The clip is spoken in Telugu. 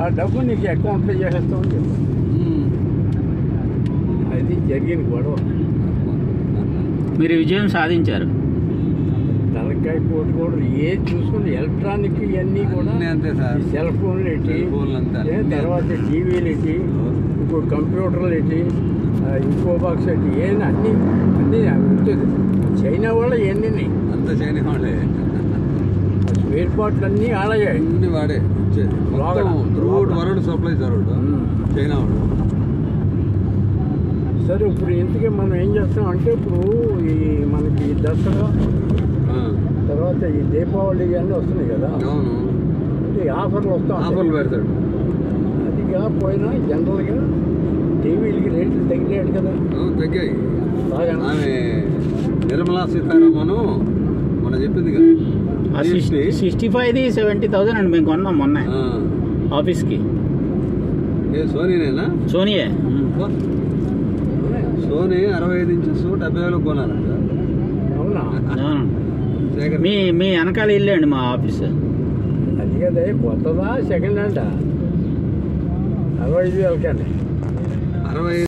ఆ డబ్బు నీకు అకౌంట్లో చేసేస్తాం అని చెప్పి అది జరిగిన గొడవ. మీరు విజయం సాధించారు. తలకాయ పోటీ కూడా ఏది చూసుకుని ఎలక్ట్రానిక్ ఇవన్నీ కూడా అంతే సార్. సెల్ ఫోన్లు ఏంటి, తర్వాత టీవీలు ఏంటి, ఇంకో కంప్యూటర్లు ఏంటి, ఇంకో బాక్స్ ఏంటి, ఏం అన్నీ ఉంటుంది. చైనా వాళ్ళు ఇవన్నీ అంతా చైనా వాళ్ళే. స్పేర్ పార్ట్లు అన్నీ ఆడయ్యాయి, అన్ని వాడే. వరల్డ్ సప్లై జరుగుడు చైనా వాడు. సరే ఇప్పుడు ఇంతకీ మనం ఏం చేస్తాం అంటే ఇప్పుడు ఈ మనకి దసరా తర్వాత ఈ దీపావళి ఇవన్నీ వస్తున్నాయి కదా. అవును. అంటే ఆఫర్లు వస్తాం, ఆఫర్లు పెడతాడు. అది కాకపోయినా జనరల్గా టీవీలకి రేట్లు తగ్గినాడు కదా. తగ్గాయి బాగా. ఆమె నిర్మలా సీతారామన్ మొన్న చెప్పింది కదా 65 70,000 అండి మేము కొన్నాం మొన్న ఆఫీస్కి. సోనీనేనా? సోనీయే. సోనీ 65 ఇంచెస్ 70,000 కొనాలంట. అవునా? మీ వెనకాల ఇల్లే అండి మా ఆఫీస్. అది కదా, కొత్తదా సెకండ్ హ్యాండా? 65,000 60